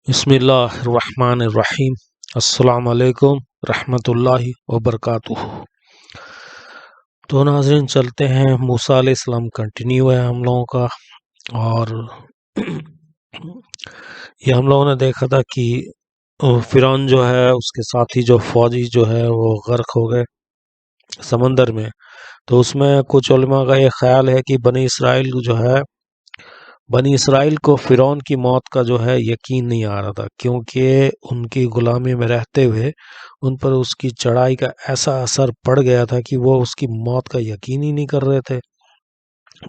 بسم اللہ الرحمن الرحیم۔ السلام علیکم رحمۃ اللہ وبرکاتہ۔ تو ناظرین چلتے ہیں، موسیٰ علیہ السلام کنٹینیو ہے ہم لوگوں کا، اور یہ ہم لوگوں نے دیکھا تھا کہ فرعون جو ہے اس کے ساتھی جو فوجی جو ہے وہ غرق ہو گئے سمندر میں۔ تو اس میں کچھ علماء کا یہ خیال ہے کہ بنی اسرائیل کو فرعون کی موت کا جو ہے یقین نہیں آ رہا تھا، کیونکہ ان کی غلامی میں رہتے ہوئے ان پر اس کی چڑھائی کا ایسا اثر پڑ گیا تھا کہ وہ اس کی موت کا یقین ہی نہیں کر رہے تھے۔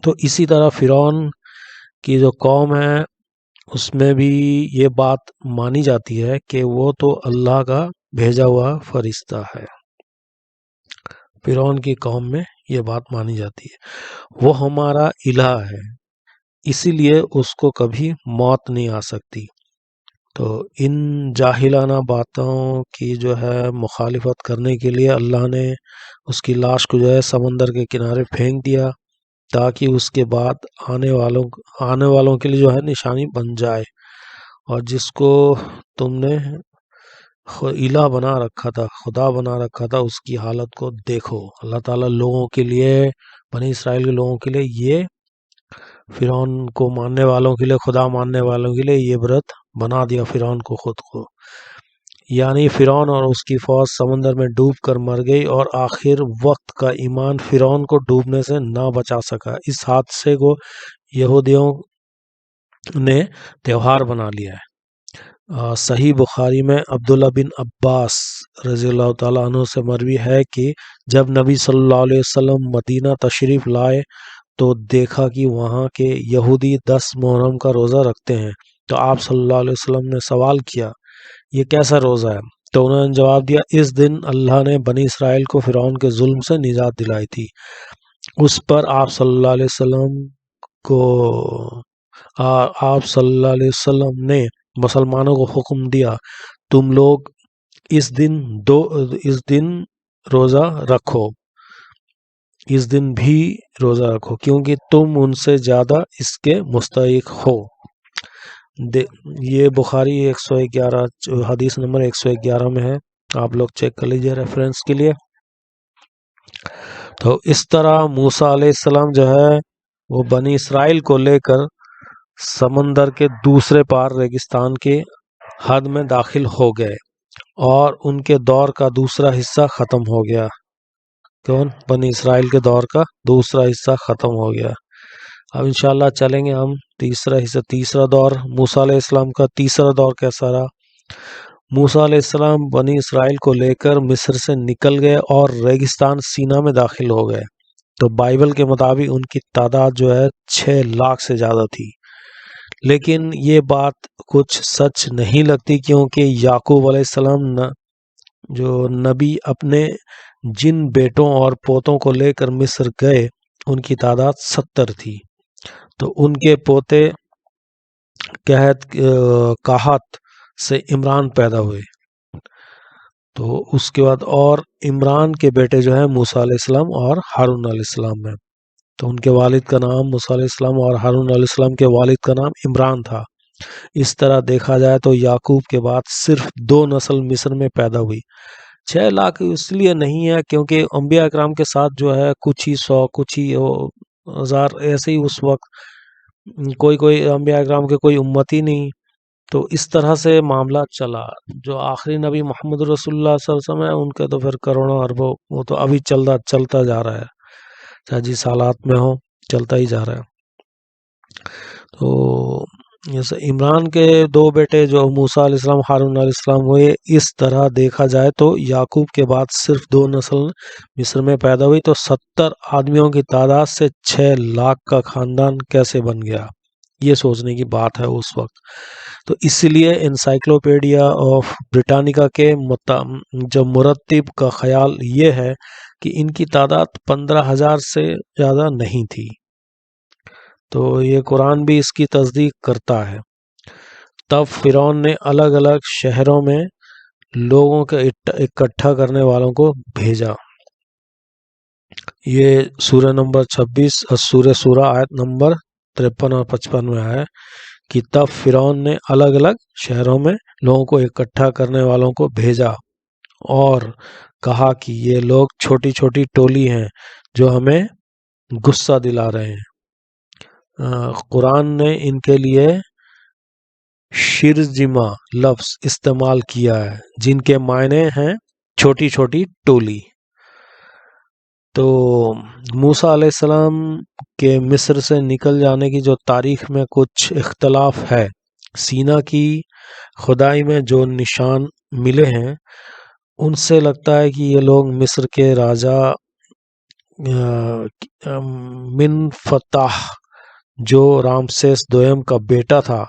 تو اسی طرح فرعون کی جو قوم ہے اس میں بھی یہ بات مانی جاتی ہے کہ وہ تو اللہ کا بھیجا ہوا فرشتہ ہے۔ فرعون کی قوم میں یہ بات مانی جاتی ہے، وہ ہمارا الہ ہے، اسی لیے اس کو کبھی موت نہیں آ سکتی۔ تو ان جاہلانہ باتوں کی جو ہے مخالفت کرنے کے لیے اللہ نے اس کی لاش کو جو ہے سمندر کے کنارے پھینک دیا، تاکہ اس کے بعد آنے والوں کے لیے جو ہے نشانی بن جائے۔ اور جس کو تم نے الہ بنا رکھا تھا، خدا بنا رکھا تھا، اس کی حالت کو دیکھو۔ اللہ تعالیٰ لوگوں کے لیے، بنی اسرائیل کے لوگوں کے لیے، یہ فرعون کو ماننے والوں کے لیے، خدا ماننے والوں کے لیے یہ عبرت بنا دیا فرعون کو، خود کو۔ یعنی فرعون اور اس کی فوج سمندر میں ڈوب کر مر گئی، اور آخر وقت کا ایمان فرعون کو ڈوبنے سے نہ بچا سکا۔ اس حادثے کو یہودیوں نے تہوار بنا لیا ہے۔ صحیح بخاری میں عبداللہ بن عباس رضی اللہ تعالیٰ عنہ سے مروی ہے کہ جب نبی صلی اللہ علیہ وسلم مدینہ تشریف لائے تو دیکھا کہ وہاں کے یہودی 10 محرم کا روزہ رکھتے ہیں۔ تو آپ صلی اللہ علیہ وسلم نے سوال کیا، یہ کیسا روزہ ہے؟ تو انہوں نے جواب دیا، اس دن اللہ نے بنی اسرائیل کو فرعون کے ظلم سے نجات دلائی تھی۔ اس پر آپ صلی اللہ علیہ وسلم نے مسلمانوں کو حکم دیا، تم لوگ اس دن روزہ رکھو، اس دن بھی روزہ رکھو، کیونکہ تم ان سے زیادہ اس کے مستحق ہو۔ یہ بخاری 111 حدیث نمبر 111 میں ہے، آپ لوگ چیک کر لیجئے ریفرنس کے لیے۔ تو اس طرح موسیٰ علیہ السلام جو ہے وہ بنی اسرائیل کو لے کر سمندر کے دوسرے پار ریگستان کے حد میں داخل ہو گئے، اور ان کے دور کا دوسرا حصہ ختم ہو گیا۔ بنی اسرائیل کے دور کا دوسرا حصہ ختم ہو گیا۔ اب انشاءاللہ چلیں گے ہم تیسرا دور، موسیٰ علیہ السلام کا تیسرا دور کیسا رہا۔ موسیٰ علیہ السلام بنی اسرائیل کو لے کر مصر سے نکل گئے اور ریگستان سینا میں داخل ہو گئے۔ تو بائبل کے مطابق ان کی تعداد جو ہے 6 لاکھ سے زیادہ تھی، لیکن یہ بات کچھ سچ نہیں لگتی، کیونکہ یعقوب علیہ السلام جو نبی اپنے جن بیٹوں اور پوتوں کو لے کر مصر گئے ان کی تعداد 70 تھی۔ تو ان کے پوتے قحط سے عمران پیدا ہوئے، تو اس کے بعد اور عمران کے بیٹے جو ہیں موسیٰ علیہ السلام اور ہارون علیہ السلام ہیں۔ تو ان کے والد کا نام موسیٰ علیہ السلام اور ہارون علیہ السلام کے والد کا نام عمران تھا۔ اس طرح دیکھا جائے تو یعقوب کے بعد صرف 2 نسل مصر میں پیدا ہوئی۔ 6 لاکھ اس لیے نہیں ہے کیونکہ انبیاء اکرام کے ساتھ جو ہے کچھ ہی 100 کچھ ہی 1000 ایسے ہی اس وقت کوئی انبیاء اکرام کے کوئی امتی نہیں، تو اس طرح سے معاملہ چلا۔ جو آخری نبی محمد رسول اللہ صلی اللہ علیہ وسلم ہے ان کے تو پھر کروڑوں اربوں، وہ تو ابھی چلتا جا رہا ہے، چاہے جس حالات میں ہو چلتا ہی جا رہا ہے۔ تو جیسے عمران کے 2 بیٹے جو موسیٰ علیہ السلام ہارون علیہ السلام ہوئے، اس طرح دیکھا جائے تو یعقوب کے بعد صرف 2 نسل مصر میں پیدا ہوئی، تو 70 آدمیوں کی تعداد سے 6 لاکھ کا خاندان کیسے بن گیا، یہ سوچنے کی بات ہے اس وقت۔ تو اس لیے انسائکلوپیڈیا آف بریٹانیکا کے جو مرتب کا خیال یہ ہے کہ ان کی تعداد 15,000 سے زیادہ نہیں تھی۔ تو یہ قرآن بھی اس کی تصدیق کرتا ہے۔ تب فرعون نے الگ الگ شہروں میں لوگوں کو اکٹھا کرنے والوں کو بھیجا۔ یہ سورہ نمبر 26 سورہ آیت نمبر 53 اور 55 میں ہے کہ تب فرعون نے الگ الگ شہروں میں لوگوں کو اکٹھا کرنے والوں کو بھیجا اور کہا کہ یہ لوگ چھوٹی چھوٹی ٹولی ہیں جو ہمیں غصہ دلا رہے ہیں۔ قرآن نے ان کے لیے شرذمہ لفظ استعمال کیا ہے جن کے معنی ہیں چھوٹی چھوٹی ٹولی۔ تو موسیٰ علیہ السلام کے مصر سے نکل جانے کی جو تاریخ میں کچھ اختلاف ہے، سینا کی کھدائی میں جو نشان ملے ہیں ان سے لگتا ہے کہ یہ لوگ مصر کے راجا منفتح جو رامسیس دوئم کا بیٹا تھا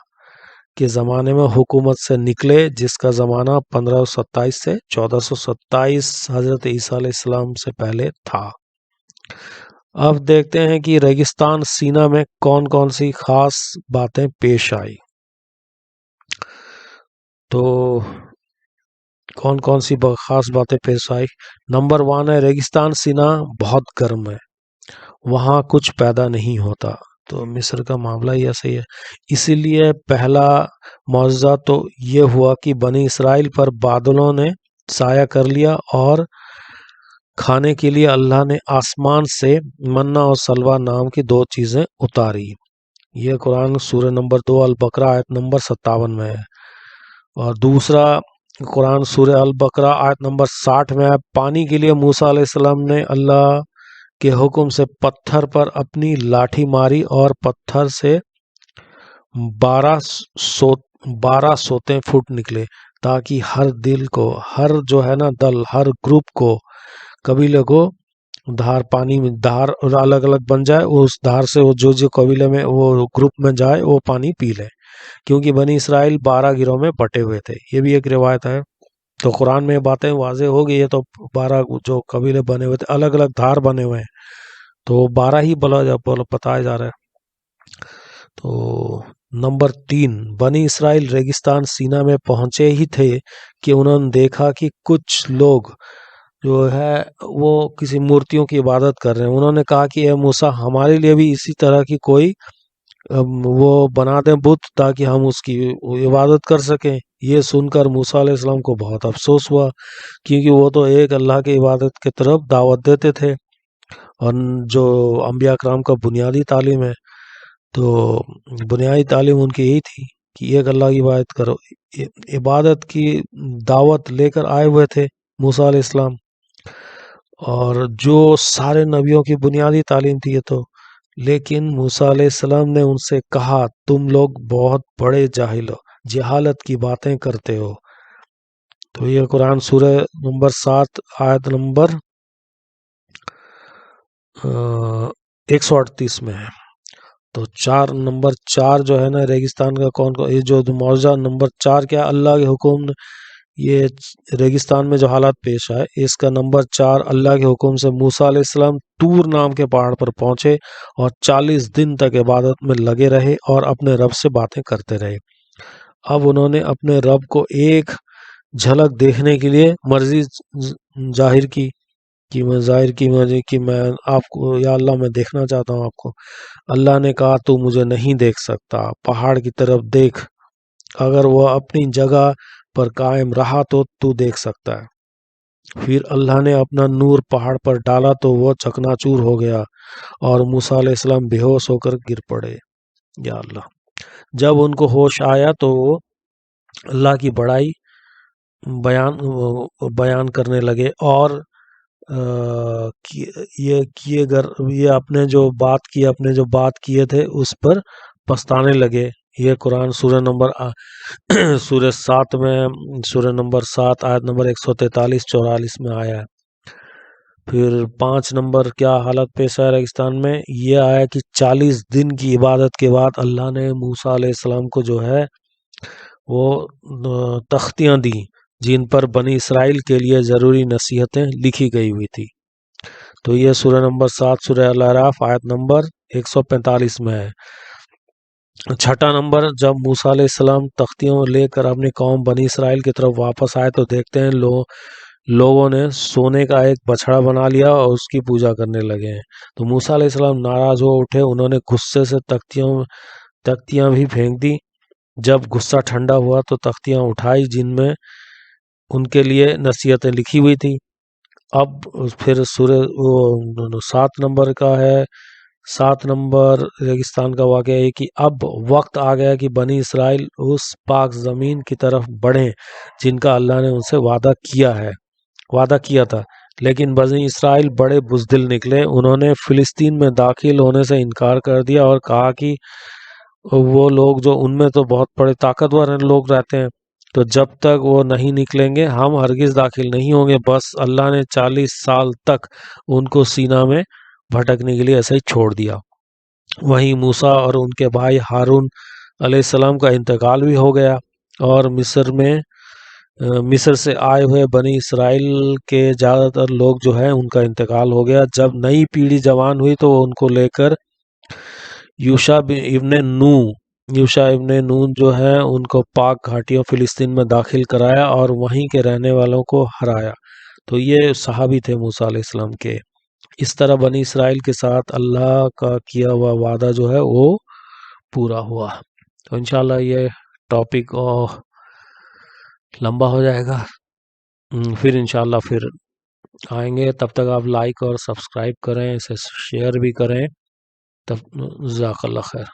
کے زمانے میں حکومت سے نکلے، جس کا زمانہ 1527 سے 1427 حضرت عیسیٰ علیہ السلام سے پہلے تھا۔ اب دیکھتے ہیں کہ ریگستان سینا میں کون کون سی خاص باتیں پیش آئی۔ تو کون کون سی خاص باتیں پیش آئی؟ نمبر 1 ہے ریگستان سینا بہت گرم ہے، وہاں کچھ پیدا نہیں ہوتا۔ تو مصر کا معاملہ ہی ایسا ہی ہے، اسی لیے پہلا معجزہ تو یہ ہوا کہ بنی اسرائیل پر بادلوں نے سایہ کر لیا اور کھانے کے لیے اللہ نے آسمان سے منا اور سلوہ نام کی 2 چیزیں اتاری۔ یہ قرآن سورہ نمبر 2 البقرہ آیت نمبر 57 میں ہے۔ اور دوسرا قرآن سورہ البقرہ آیت نمبر 60 میں ہے، پانی کے لیے موسیٰ علیہ السلام نے اللہ کے حکم سے پتھر پر اپنی لاٹھی ماری اور پتھر سے 12 سوتے فوٹ نکلے، تاکہ ہر دل کو، ہر جو ہے نا دل، ہر گروپ کو، قبیلے کو دھار پانی میں دھار الگ الگ بن جائے، اس دھار سے وہ جو قبیلے میں وہ گروپ میں جائے وہ پانی پی لے، کیونکہ بنی اسرائیل 12 گروہ میں بٹے ہوئے تھے۔ یہ بھی ایک روایت ہے۔ تو قرآن میں باتیں واضح ہو گئی ہے، تو 12 جو قبیلے بنے ہوئے تھے، الگ الگ دھار بنے ہوئے ہیں، تو 12 ہی بتایا جا رہا ہے۔ تو نمبر 3، بنی اسرائیل ریگستان سینا میں پہنچے ہی تھے کہ انہوں نے دیکھا کہ کچھ لوگ جو ہے وہ کسی مورتیوں کی عبادت کر رہے ہیں۔ انہوں نے کہا کہ اے موسیٰ، ہمارے لیے بھی اسی طرح کی کوئی وہ بنا دیں بت تاکہ ہم اس کی عبادت کر سکیں۔ یہ سن کر موسیٰ علیہ السلام کو بہت افسوس ہوا، کیونکہ وہ تو ایک اللہ کی عبادت کی طرف دعوت دیتے تھے، اور جو انبیاء کرام کا بنیادی تعلیم ہے، تو بنیادی تعلیم ان کی یہی تھی کہ ایک اللہ کی عبادت کرو۔ عبادت کی دعوت لے کر آئے ہوئے تھے موسیٰ علیہ السلام، اور جو سارے نبیوں کی بنیادی تعلیم تھی یہ تو، لیکن موسیٰ علیہ السلام نے ان سے کہا تم لوگ بہت بڑے جاہل ہو، جہالت کی باتیں کرتے ہو۔ تو یہ قرآن سورہ نمبر 7 آیت نمبر 138 میں ہے۔ تو نمبر 4 جو ہے نا ریگستان کا کون یہ جو معجزہ نمبر 4 کیا اللہ کے حکم، یہ ریگستان میں جو حالات پیش آئے، اس کا نمبر 4 اللہ کے حکم سے موسیٰ علیہ السلام طور نام کے پہاڑ پر پہنچے اور 40 دن تک عبادت میں لگے رہے اور اپنے رب سے باتیں کرتے رہے۔ اب انہوں نے اپنے رب کو ایک جھلک دیکھنے کے لیے مرضی ظاہر کی کہ میں آپ کو، یا اللہ میں دیکھنا چاہتا ہوں آپ کو۔ اللہ نے کہا تو مجھے نہیں دیکھ سکتا، پہاڑ کی طرف دیکھ، اگر وہ اپنی جگہ پر قائم رہا تو دیکھ سکتا ہے۔ پھر اللہ نے اپنا نور پہاڑ پر ڈالا تو وہ چکناچور ہو گیا اور موسیٰ علیہ السلام بے ہوش ہو کر گر پڑے۔ یا اللہ، جب ان کو ہوش آیا تو وہ اللہ کی بڑائی بیان کرنے لگے اور یہ اپنے جو بات کیے تھے اس پر پچھتانے لگے۔ یہ قرآن سورہ نمبر 7 میں، سورہ نمبر 7 آیت نمبر 143-44 میں آیا ہے۔ پھر 5 نمبر کیا حالت پیش آیا ریگستان میں، یہ آیا کہ 40 دن کی عبادت کے بعد اللہ نے موسیٰ علیہ السلام کو جو ہے وہ تختیاں دی جن پر بنی اسرائیل کے لیے ضروری نصیحتیں لکھی گئی ہوئی تھی۔ تو یہ سورہ نمبر 7 سورہ الاعراف آیت نمبر 145 میں ہے۔ 6 نمبر، جب موسیٰ علیہ السلام تختیوں لے کر اپنی قوم بنی اسرائیل کی طرف واپس آئے تو دیکھتے ہیں لوگوں نے سونے کا ایک بچڑا بنا لیا اور اس کی پوجا کرنے لگے ہیں۔ تو موسیٰ علیہ السلام ناراض ہو اٹھے، انہوں نے غصے سے تختیاں بھی پھینک دی جب غصہ ٹھنڈا ہوا تو تختیاں اٹھائی جن میں ان کے لیے نصیحتیں لکھی ہوئی تھی۔ اب پھر سورہ 7 نمبر کا ہے، 7 نمبر ریگستان کا واقعہ ہے کہ اب وقت آ گیا کہ بنی اسرائیل اس پاک زمین کی طرف بڑھیں جن کا اللہ نے ان سے وعدہ کیا تھا، لیکن بنی اسرائیل بڑے بزدل نکلے۔ انہوں نے فلسطین میں داخل ہونے سے انکار کر دیا اور کہا کہ وہ لوگ جو ان میں تو بہت بڑے طاقتور لوگ رہتے ہیں، تو جب تک وہ نہیں نکلیں گے ہم ہرگز داخل نہیں ہوں گے۔ بس اللہ نے 40 سال تک ان کو سینا میں بھٹکنے کے لیے ایسے ہی چھوڑ دیا۔ وہیں موسیٰ اور ان کے بھائی ہارون علیہ السلام کا انتقال بھی ہو گیا، اور مصر سے آئے ہوئے بنی اسرائیل کے زیادہ تر لوگ جو ہیں ان کا انتقال ہو گیا۔ جب نئی پیڑھی جوان ہوئی تو ان کو لے کر یوشع ابن نون جو ہے ان کو پاک گھاٹیوں فلسطین میں داخل کرایا اور وہیں کے رہنے والوں کو ہرایا۔ تو یہ صحابی تھے موسیٰ علیہ السلام کے۔ اس طرح بنی اسرائیل کے ساتھ اللہ کا کیا ہوا وعدہ جو ہے وہ پورا ہوا۔ تو انشاءاللہ یہ ٹاپک لمبا ہو جائے گا، پھر انشاءاللہ پھر آئیں گے۔ تب تک آپ لائک اور سبسکرائب کریں، اسے شیئر بھی کریں۔ تب جزاک اللہ خیر۔